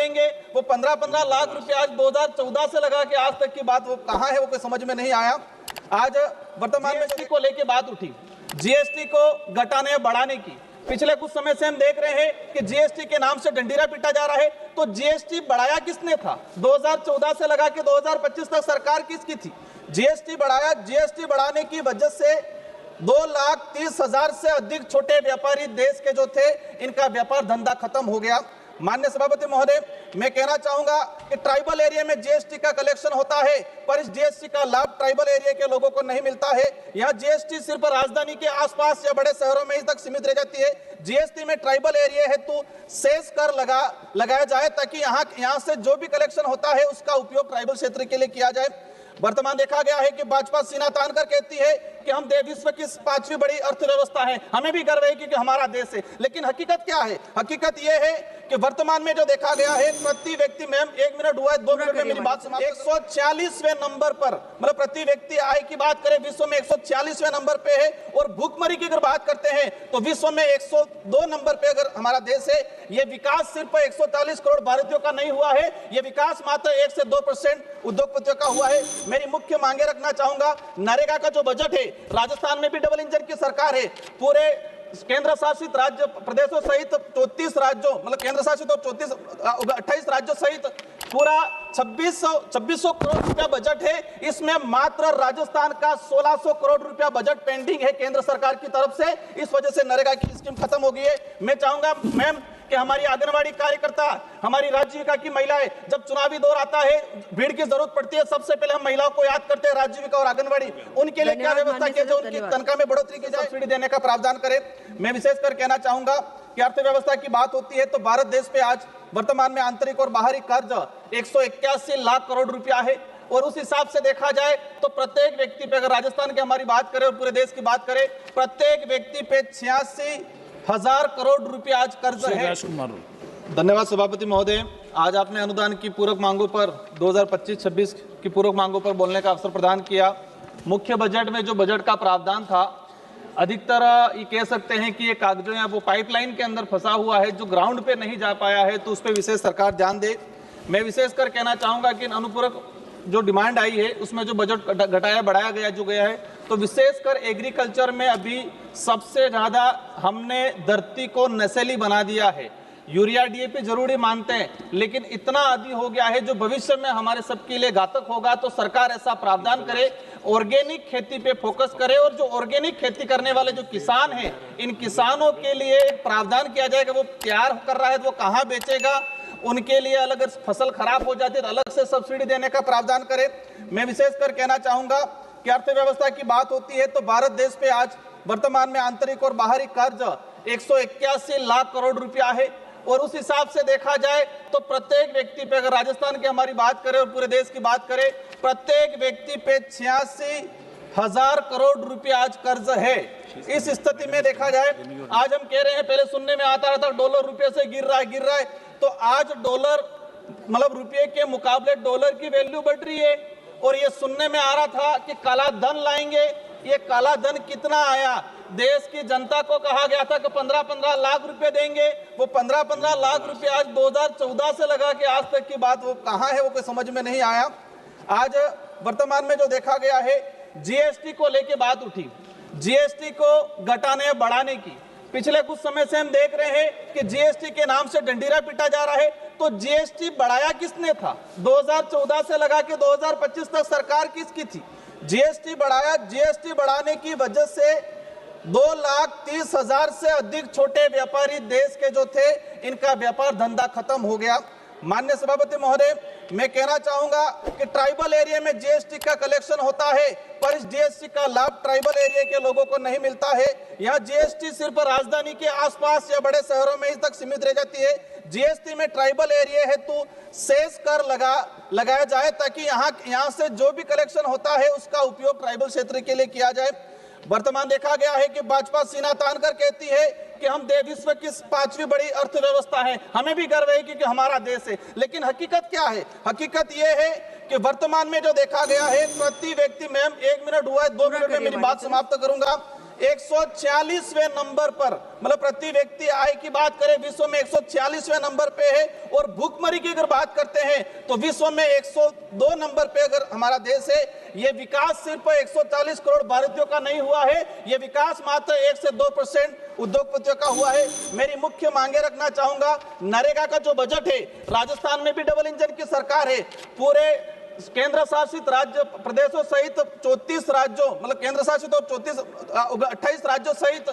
देंगे, वो 15-15 लाख रुपए आज 2014 से लगा के आज तक की बात वो कहाँ है, वो कोई समझ में नहीं आया। आज वर्तमान में जीएसटी को लेके बात उठी, जीएसटी को घटाने या बढ़ाने की। पिछले कुछ समय से हम देख रहे हैं कि जीएसटी के नाम से डंडीरा पीटा जा रहा है। तो जीएसटी बढ़ाया किसने था? 2014 से लगा के 2025 तक सरकार किसकी थी? जीएसटी बढ़ाया। जीएसटी बढ़ाने की वजह से 2,30,000 से अधिक छोटे व्यापारी देश के जो थे, इनका व्यापार धंधा खत्म हो गया। माननीय सभापति महोदय, मैं कहना चाहूंगा कि ट्राइबल एरिया में जीएसटी का कलेक्शन होता है, पर इस जीएसटी का लाभ ट्राइबल एरिया के लोगों को नहीं मिलता है। यहाँ जीएसटी सिर्फ राजधानी के आसपास या बड़े शहरों में ही तक सीमित रह जाती है। जीएसटी में ट्राइबल एरिया हेतु शेष कर लगाया जाए, ताकि यहाँ से जो भी कलेक्शन होता है उसका उपयोग ट्राइबल क्षेत्र के लिए किया जाए। वर्तमान देखा गया है कि भाजपा सीना तान कर कहती है कि हम विश्व की 5वीं बड़ी अर्थव्यवस्था है, हमें भी गर्व है कि हमारा देश है। लेकिन हकीकत क्या है? हकीकत यह है कि वर्तमान में जो देखा गया है, प्रति व्यक्ति, मैम 1 मिनट हुआ है, 2 मिनट में मेरी बात समाप्त। 146वें नंबर पर, मतलब प्रति व्यक्ति आय की बात करें, विश्व में 146वें नंबर पे है। और भूखमरी की अगर बात करते हैं तो विश्व में 102 नंबर पे अगर हमारा देश है। ये विकास सिर्फ 140 करोड़ भारतीयों का नहीं हुआ है, ये विकास मात्र 1 से 2% उद्योगपतियों का हुआ है। मेरी मुख्य मांगे रखना चाहूंगा, नरेगा का जो बजट है, राजस्थान में भी डबल इंजन की सरकार है, पूरे केंद्र शासित राज्य प्रदेशों सहित 34 राज्यों, मतलब केंद्र शासित और 28 राज्यों सहित पूरा 2600 करोड़ रुपया बजट है। इसमें मात्र राजस्थान का 1600 करोड़ रुपया बजट पेंडिंग है केंद्र सरकार की तरफ से। इस वजह से नरेगा की स्कीम खत्म हो गई है। मैं चाहूंगा मैम कि हमारी आंगनवाड़ी कार्यकर्ता, हमारी राज्यविका की महिलाएं, जब चुनावी दौर आता है, भीड़ की जरूरत पड़ती है, सबसे पहले हम महिलाओं को याद करते हैं, राज्यविका और आंगनवाड़ी। उनके लिए क्या व्यवस्था की जाए, उनकी तनख्वाह में बढ़ोतरी की जाए, सब्सिडी देने का प्रावधान करें। मैं विशेषकर कहना चाहूंगा कि अर्थव्यवस्था की बात होती है तो भारत देश पे आज वर्तमान में आंतरिक और बाहरी कर्ज 181 लाख करोड़ रुपया है। और उस हिसाब से देखा जाए तो प्रत्येक व्यक्ति पे, अगर राजस्थान की हमारी बात करें और पूरे देश की बात करें, प्रत्येक व्यक्ति पे 86,000 करोड़ रुपया आज कर्ज है। धन्यवाद सभापति महोदय। आज आपने अनुदान की पूरक मांगों पर 2025-26 की पूरक मांगों पर बोलने का अवसर प्रदान किया। मुख्य बजट में जो बजट का प्रावधान था, अधिकतर ये कह सकते हैं कि ये कागजों या वो पाइपलाइन के अंदर फंसा हुआ है, जो ग्राउंड पे नहीं जा पाया है, तो उस पर विशेष सरकार ध्यान दे। मैं विशेषकर कहना चाहूंगा कि अनुपूरक जो डिमांड आई है उसमें जो बजट घटाया बढ़ाया गया जो गया है, तो विशेषकर एग्रीकल्चर में अभी सबसे ज्यादा हमने धरती को नशीली बना दिया है। यूरिया डीएपी जरूरी मानते हैं, लेकिन इतना आदि हो गया है जो भविष्य में हमारे सबके लिए घातक होगा। तो सरकार ऐसा प्रावधान करे, ऑर्गेनिक खेती पे फोकस करे, और जो ऑर्गेनिक खेती करने वाले जो किसान हैं, इन किसानों के लिए एक प्रावधान किया जाएगा। वो तैयार कर रहा है तो वो कहाँ बेचेगा, उनके लिए अलग, अगर फसल खराब हो जाती है तो अलग से सब्सिडी देने का प्रावधान करे। मैं विशेषकर कहना चाहूंगा कि अर्थव्यवस्था की बात होती है तो भारत देश पे आज वर्तमान में आंतरिक और बाहरी कर्ज 181 लाख करोड़ रुपया है। और उस हिसाब से देखा जाए तो प्रत्येक व्यक्ति पे, अगर राजस्थान की हमारी बात करें और पूरे देश की बात करें, प्रत्येक व्यक्ति पे 86,000 करोड़ रुपया आज कर्ज है। इस स्थिति में देखा जाए, आज हम कह रहे हैं, पहले सुनने में आता था डॉलर रुपये से गिर रहा है, तो आज डॉलर, मतलब रुपये के मुकाबले डॉलर की वैल्यू बढ़ रही है। और ये सुनने में आ रहा था कि काला धन लाएंगे। ये काला धन कितना आया? देश की जनता को कहा गया था कि 15-15 लाख रुपए देंगे, वो 15-15 लाख रुपए आज 2014 से लगा के आज तक की बात वो कहाँ है, वो कोई समझ में नहीं आया। आज वर्तमान में जो देखा गया है, जीएसटी को लेके बात उठी, जीएसटी को घटाने या बढ़ाने की। पिछले कुछ समय से हम देख रहे हैं कि जीएसटी के नाम से डंडीरा पीटा जा रहा है। तो जीएसटी बढ़ाया किसने था? 2014 से लगा के 2025 तक सरकार किसकी थी? जीएसटी बढ़ाया। जीएसटी बढ़ाने की वजह से 2,30,000 से अधिक छोटे व्यापारी देश के जो थे, इनका व्यापार धंधा खत्म हो गया। माननीय सभापति महोदय, मैं कहना चाहूंगा कि ट्राइबल एरिया में जीएसटी का कलेक्शन होता है, पर इस जीएसटी का लाभ ट्राइबल एरिया के लोगों को नहीं मिलता है। यहाँ जीएसटी सिर्फ राजधानी के आसपास या बड़े शहरों में ही तक सीमित रह जाती है। जीएसटी में ट्राइबल एरिया हेतु शेष कर लगाया जाए, ताकि यहाँ से जो भी कलेक्शन होता है उसका उपयोग ट्राइबल क्षेत्र के लिए किया जाए। वर्तमान देखा गया है कि भाजपा सीना तान कर कहती है कि हम विश्व की 5वीं बड़ी अर्थव्यवस्था है, हमें भी गर्व है कि हमारा देश है। लेकिन हकीकत क्या है? हकीकत यह है कि वर्तमान में जो देखा गया है, प्रति व्यक्ति, मैम 1 मिनट हुआ है, 2 मिनट में मेरी बात समाप्त करूंगा, 146वें नंबर पर, मतलब प्रति व्यक्ति आय की बात करें विश्व में 146वें नंबर पे है। और भूखमरी की अगर बात करते हैं तो विश्व में 102 नंबर पे अगर हमारा देश है। ये विकास सिर्फ 140 करोड़ भारतीयों का नहीं हुआ है, ये विकास मात्र 1 से 2% उद्योगपतियों का हुआ है। मेरी मुख्य मांगे रखना चाहूंगा, नरेगा का जो बजट है, राजस्थान में भी डबल इंजन की सरकार है, पूरे केंद्र शासित राज्य प्रदेशों सहित 34 राज्यों, मतलब केंद्र शासित और 28 राज्यों सहित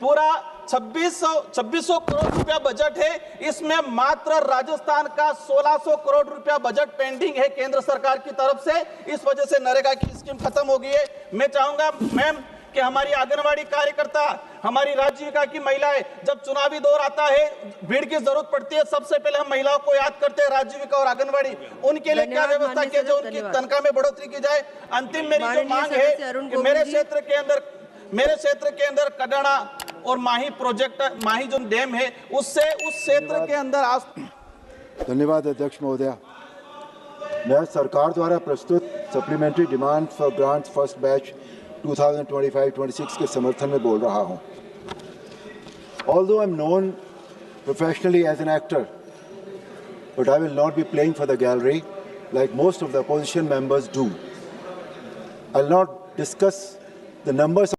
पूरा 2600 करोड़ रुपया बजट है। इसमें मात्र राजस्थान का 1600 करोड़ रुपया बजट पेंडिंग है केंद्र सरकार की तरफ से। इस वजह से नरेगा की स्कीम खत्म हो गई है। मैं चाहूंगा मैम कि हमारी आंगनवाड़ी कार्यकर्ता, हमारी राज्यिका की महिलाएं, जब चुनावी दौर आता है, भीड़ की जरूरत पड़ती है, सबसे पहले हम महिलाओं को याद करते हैं, राज्यिका और आंगनवाड़ी। उनके लिए क्या व्यवस्था की जाए, उनकी तनख्वाह में बढ़ोतरी की जाए। अंतिम मेरी जो मांग है कि मेरे क्षेत्र के अंदर कडाना और माही प्रोजेक्ट, माही जो डैम है, उससे उस क्षेत्र के अंदर आज। धन्यवाद अध्यक्ष महोदय। मैं सरकार द्वारा प्रस्तुत supplementary demand for grants first batch 2025-26 के समर्थन में बोल रहा हूं। Although I'm known professionally as an actor, but I will not be playing for the gallery like most of the opposition members do. I'll not discuss the numbers